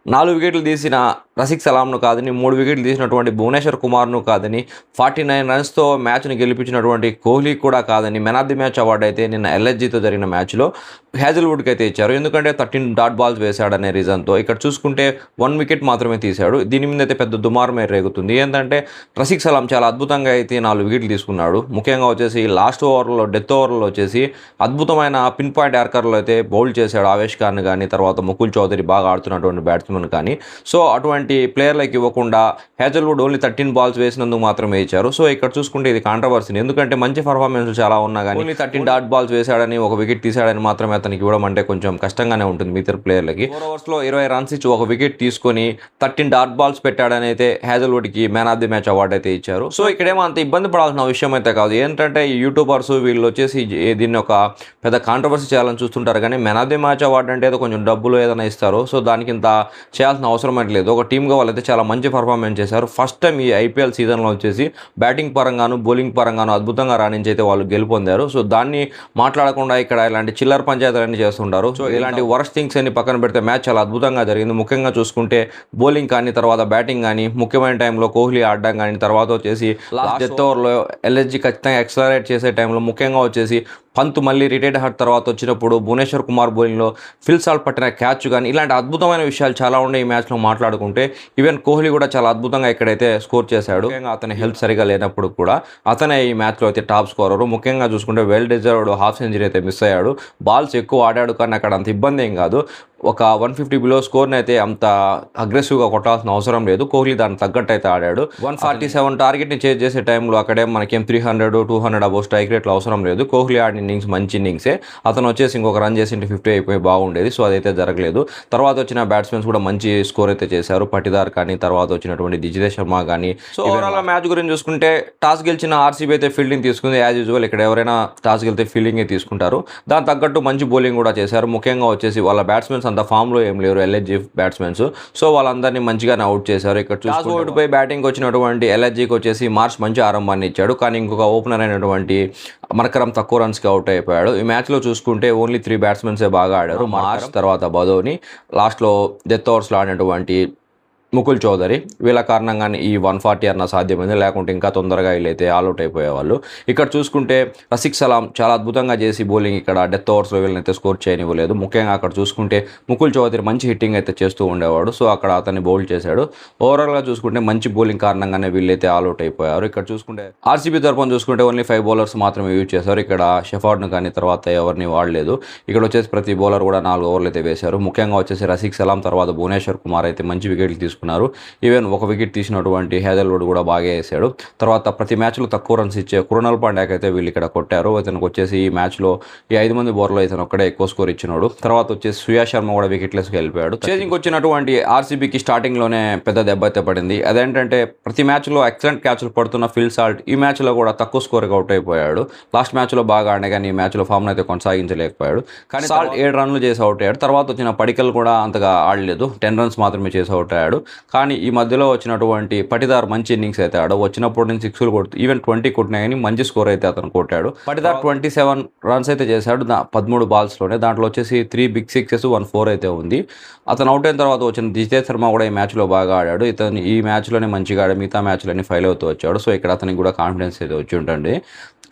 4 వికెట్లు తీసిన రసిక్ సలాంను కాదని 3 వికెట్లు తీసినటువంటి భువనేశ్వర్ కుమార్ను కాదని 49 రన్స్తో మ్యాచ్ను గెలిపించినటువంటి కోహ్లీ కూడా కాదని man of the match award అయితే నిన్న ఎల్ఎస్జీతో జరిగిన మ్యాచ్లో హ్యాజల్వుడ్కి అయితే ఇచ్చారు. ఎందుకంటే 13 డాట్ బాల్స్ వేశాడనే రీజన్తో. ఇక్కడ చూసుకుంటే 1 వికెట్ మాత్రమే తీశాడు. దీని మీద అయితే పెద్ద దుమారమే రేగుతుంది. ఏంటంటే రసిక్ సలాం చాలా అద్భుతంగా అయితే 4 వికెట్లు తీసుకున్నాడు. ముఖ్యంగా వచ్చేసి లాస్ట్ ఓవర్లో డెత్ ఓవర్లో వచ్చేసి అద్భుతమైన పిన్ పాయింట్ యార్కర్లో అయితే బౌల్ చేశాడు. ఆవేష్ ఖాన్ కానీ తర్వాత ముకుల్ చౌదరి బాగా ఆడుతున్నటువంటి బ్యాట్స్మెన్ కానీ. సో అటువంటి ప్లేయర్లకు ఇవ్వకుండా హ్యాజల్వుడ్ ఓన్లీ 13 బాల్స్ వేసినందుకు మాత్రమే ఇచ్చారు. సో ఇక్కడ చూసుకుంటే ఇది కాంట్రవర్సీ. ఎందుకంటే మంచి పర్ఫార్మెన్స్ చాలా ఉన్నా కానీ ఓన్లీ 13 డాట్ బాల్స్ వేశాడని 1 వికెట్ తీశాడని మాత్రమే అతనికి ఇవ్వడం అంటే కొంచెం కష్టంగానే ఉంటుంది మిగతా ప్లేయర్లకి. 4 ఓవర్స్లో 20 రన్స్ ఇచ్చి 1 వికెట్ తీసుకొని 13 డాట్ బాల్స్ పెట్టాడని అయితే హ్యాజల్వుడ్కి man of the match award అయితే ఇచ్చారు. సో ఇక్కడేమో అంత ఇబ్బంది పడాల్సిన విషయం అయితే కాదు. ఏంటంటే ఈ యూట్యూబర్స్ వీళ్ళు వచ్చేసి దీన్ని ఒక పెద్ద కాంట్రవర్సీ చేయాలని చూస్తుంటారు. కానీ man of the match award అంటే ఏదో కొంచెం డబ్బులు ఏదైనా ఇస్తారు. సో దానికి ఇంత చేయాల్సిన అవసరం అయితే లేదు. ఒక టీమ్గా వాళ్ళైతే చాలా మంచి పర్ఫార్మెన్స్ చేశారు. ఫస్ట్ టైం ఈ ఐపీఎల్ సీజన్లో వచ్చేసి బ్యాటింగ్ పరంగాను బౌలింగ్ పరంగాను అద్భుతంగా రాణించి అయితే వాళ్ళు గెలుపొందారు. సో దాన్ని మాట్లాడకుండా ఇక్కడ ఇలాంటి చిల్లర పంచాయతీలన్నీ చేస్తుంటారు. సో ఇలాంటి వర్స్ట్ థింగ్స్ అన్ని పక్కన పెడితే మ్యాచ్ చాలా అద్భుతంగా జరిగింది. ముఖ్యంగా చూసుకుంటే బౌలింగ్ కానీ తర్వాత బ్యాటింగ్ కానీ ముఖ్యమైన టైంలో కోహ్లీ ఆడడం కానీ తర్వాత వచ్చేసి డెత్ ఓవర్లో ఎల్ఎస్జీ ఖచ్చితంగా ఎక్సలరేట్ చేసే టైంలో ముఖ్యంగా వచ్చేసి పంత్ మళ్ళీ రిటైర్డ్ హట్ తర్వాత వచ్చినప్పుడు భువనేశ్వర్ కుమార్ బౌలింగ్లో ఫిల్ సాల్ట్ పట్టిన క్యాచ్ కానీ ఇలాంటి అద్భుతమైన విషయాలు చాలా ఉన్నాయి ఈ మ్యాచ్లో మాట్లాడుకుంటే. ఈవెన్ కోహ్లీ కూడా చాలా అద్భుతంగా ఇక్కడైతే స్కోర్ చేశాడు. ముఖ్యంగా అతని హెల్త్ సరిగా లేనప్పుడు కూడా అతనే ఈ మ్యాచ్లో అయితే టాప్ స్కోరరు. ముఖ్యంగా చూసుకుంటే వెల్ డిజర్వ్డ్ హాఫ్ సెంచరీ అయితే మిస్ అయ్యాడు. బాల్స్ ఎక్కువ ఆడాడు కానీ అక్కడ అంత ఇబ్బంది ఏం కాదు. ఒక 150 బిలో స్కోర్ని అయితే అంత అగ్రెసివ్గా కొట్టాల్సిన అవసరం లేదు. కోహ్లీ దానికి తగ్గట్టు అయితే ఆడాడు. 147 టార్గెట్ని చేజ్ చేసే టైంలో అక్కడే మనకేం 300, 200 అబోవ్ స్ట్రైక్ రేట్లు అవసరం లేదు. కోహ్లీ ఆడిన ఇన్నింగ్స్ మంచి ఇన్నింగ్సే. అతను వచ్చేసి ఇంకొక రన్ చేసి 50 అయిపోయి బాగుండేది. సో అదైతే జరగలేదు. తర్వాత వచ్చిన బ్యాట్స్మెన్స్ కూడా మంచి స్కోర్ అయితే చేశారు. పటిదార్ కానీ తర్వాత వచ్చినటువంటి దిజితేష్ శర్మ కానీ. సో ఓవరాల్ మ్యాచ్ గురించి చూసుకుంటే టాస్ గెలిచిన ఆర్సీబీ అయితే ఫీల్డింగ్ తీసుకుంది. యాజ్ యూజువల్ ఇక్కడ ఎవరైనా టాస్ గెలితే ఫీల్డింగే తీసుకుంటారు. దాని తగ్గట్టు మంచి బౌలింగ్ కూడా చేశారు. ముఖ్యంగా వచ్చేసి వాళ్ళ బ్యాట్స్మెన్స్ అంత ఫామ్లో ఏం లేరు ఎల్ఎస్జీ బ్యాట్స్మెన్స్. సో వాళ్ళందరినీ మంచిగానే అవుట్ చేశారు. ఇక్కడ చూసుకుంటే బ్యాటింగ్ వచ్చినటువంటి ఎల్ఎస్జీకి వచ్చేసి మార్చ్ మంచి ఆరంభాన్ని ఇచ్చాడు. కానీ ఇంకొక ఓపెనర్ అయినటువంటి మరకరం తక్కువ రన్స్కి అవుట్ అయిపోయాడు. ఈ మ్యాచ్లో చూసుకుంటే ఓన్లీ 3 బ్యాట్స్మెన్సే బాగా ఆడారు. మార్చ్ తర్వాత బదోని లాస్ట్లో డెత్ ఓవర్స్లో ఆడినటువంటి ముకుల్ చౌదరి. వీళ్ళ కారణంగానే ఈ 140 అన్న సాధ్యమైంది. లేకుంటే ఇంకా తొందరగా వీళ్ళైతే ఆల్అౌట్ అయిపోయేవాళ్ళు. ఇక్కడ చూసుకుంటే రసిక్ సలాం చాలా అద్భుతంగా చేసి బౌలింగ్ ఇక్కడ డెత్ ఓవర్స్లో వీళ్ళనైతే స్కోర్ చేయనివ్వలేదు. ముఖ్యంగా అక్కడ చూసుకుంటే ముకుల్ చౌదరి మంచి హిట్టింగ్ అయితే చేస్తూ ఉండేవాడు. సో అక్కడ అతన్ని బౌల్ చేశాడు. ఓవరాల్గా చూసుకుంటే మంచి బౌలింగ్ కారణంగానే వీళ్ళైతే ఆల్అౌట్ అయిపోయారు. ఇక్కడ చూసుకుంటే ఆర్సీబీ తరఫున చూసుకుంటే ఓన్లీ 5 బౌలర్స్ మాత్రమే యూజ్ చేశారు. ఇక్కడ షెఫార్డ్ను కానీ తర్వాత ఎవరిని వాడలేదు. ఇక్కడ వచ్చేసి ప్రతి బౌలర్ కూడా 4 ఓవర్లు అయితే వేశారు. ముఖ్యంగా వచ్చేసి రసిక్ సలాం తర్వాత భువనేశ్వర్ కుమార్ అయితే మంచి వికెట్లు తీసుకున్నారు. ఈవెన్ 1 వికెట్ తీసినటువంటి హ్యాజల్వుడ్ కూడా బాగా వేసాడు. తర్వాత ప్రతి మ్యాచ్లో తక్కువ రన్స్ ఇచ్చే కృణాల్ పాండ్యాకి అయితే వీళ్ళు ఇక్కడ కొట్టారు. ఇతనికి వచ్చేసి ఈ మ్యాచ్లో ఈ 5 మంది బౌలర్లో ఇతను ఒక్కడే ఎక్కువ స్కోర్ ఇచ్చినాడు. తర్వాత వచ్చేసి సుయా శర్మ కూడా వికెట్లెస్కి వెళ్ళిపోయాడు. చేజింగ్ వచ్చినటువంటి ఆర్సీబీకి స్టార్టింగ్లోనే పెద్ద దెబ్బ అయితే పడింది. అదేంటంటే ప్రతి మ్యాచ్లో ఎక్సలెంట్ క్యాచ్లు పడుతున్న ఫిల్ సాల్ట్ ఈ మ్యాచ్లో కూడా తక్కువ స్కోర్కి అవుట్ అయిపోయాడు. లాస్ట్ మ్యాచ్లో బాగా ఆడే కానీ ఈ మ్యాచ్లో ఫామ్ను అయితే కొనసాగించలేకపోయాడు. కానీ సాల్ట్ 7 రన్లు చేసి అవుట్ అయ్యాడు. తర్వాత వచ్చిన పడికల్ కూడా అంతగా ఆడలేదు. 10 రన్స్ మాత్రమే చేసి అవుట్ అయ్యాడు. కానీ ఈ మధ్యలో వచ్చినటువంటి పటిదార్ మంచి ఇన్నింగ్స్ అయితే ఆడు. వచ్చినప్పటి నుంచి 6లు కొడుతూ ఈవెన్ 20 కొట్టినా కానీ మంచి స్కోర్ అయితే అతను కొట్టాడు. పటిదార్ 27 రన్స్ అయితే చేశాడు 13 బాల్స్లోనే. దాంట్లో వచ్చేసి 3 బిగ్ సిక్సెస్ 1 4 అయితే ఉంది. అతను అవుట్ అయిన తర్వాత వచ్చిన దిజితేష్ శర్మ కూడా ఈ మ్యాచ్లో బాగా ఆడాడు. ఇతను ఈ మ్యాచ్లోనే మంచిగా ఆడాడు. మిగతా మ్యాచ్లన్నీ ఫెయిల్ అవుతూ వచ్చాడు. సో ఇక్కడ అతనికి కూడా కాన్ఫిడెన్స్ అయితే వచ్చి ఉంటుంది.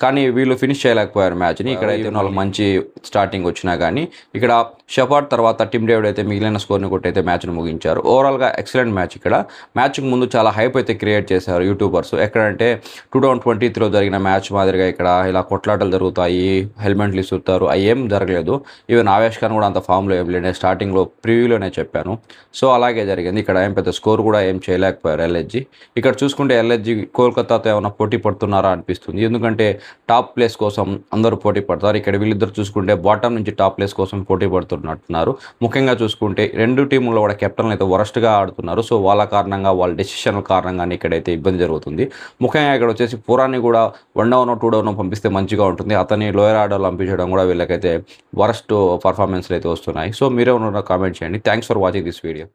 కానీ వీళ్ళు ఫినిష్ చేయలేకపోయారు మ్యాచ్ని. ఇక్కడ అయితే వాళ్ళకి మంచి స్టార్టింగ్ వచ్చినా కానీ ఇక్కడ షెఫార్డ్ తర్వాత టిమ్ డేవిడ్ అయితే మిగిలిన స్కోర్ని కొట్టి అయితే మ్యాచ్ను ముగించారు. ఓవరాల్గా ఎక్సలెంట్ మ్యాచ్. ఇక్కడ మ్యాచ్కి ముందు చాలా హైప్ అయితే క్రియేట్ చేశారు యూట్యూబర్స్. ఎక్కడంటే 2023లో జరిగిన మ్యాచ్ మాదిరిగా ఇక్కడ ఇలా కొట్లాటలు జరుగుతాయి, హెల్మెట్లు ఇస్తుంటారు, అవి ఏం జరగలేదు. ఈవెన్ ఆవేష్ ఖాన్ కూడా అంత ఫామ్లో ఏం లేదు. స్టార్టింగ్లో ప్రివ్యూలోనే చెప్పాను. సో అలాగే జరిగింది. ఇక్కడ ఏం పెద్ద స్కోర్ కూడా ఏం చేయలేకపోయారు ఎల్ఎస్జీ. ఇక్కడ చూసుకుంటే ఎల్ఎస్జీ కోల్కతాతో ఏమైనా పోటీ పడుతున్నారా అనిపిస్తుంది. ఎందుకంటే టాప్ ప్లేస్ కోసం అందరూ పోటీ పడతారు. ఇక్కడ వీళ్ళిద్దరు చూసుకుంటే బాటమ్ నుంచి టాప్ ప్లేస్ కోసం పోటీ పడుతున్నట్టున్నారు. ముఖ్యంగా చూసుకుంటే 2 టీముల్లో కూడా కెప్టెన్లు అయితే వరస్ట్గా ఆడుతున్నారు. సో వాళ్ళ కారణంగా వాళ్ళ డెసిషన్ కారణంగానే ఇక్కడైతే ఇబ్బంది జరుగుతుంది. ముఖ్యంగా ఇక్కడ వచ్చేసి పురాన్ని కూడా 1 డౌన్ 2 డౌన్ పంపిస్తే మంచిగా ఉంటుంది. అతని లోయర్ ఆర్డర్లో పంపించడం కూడా వీళ్ళకైతే వరస్ట్ పర్ఫార్మెన్స్లు అయితే వస్తున్నాయి. సో మీరే ఉన్న కామెంట్ చేయండి. Thanks for watching this video.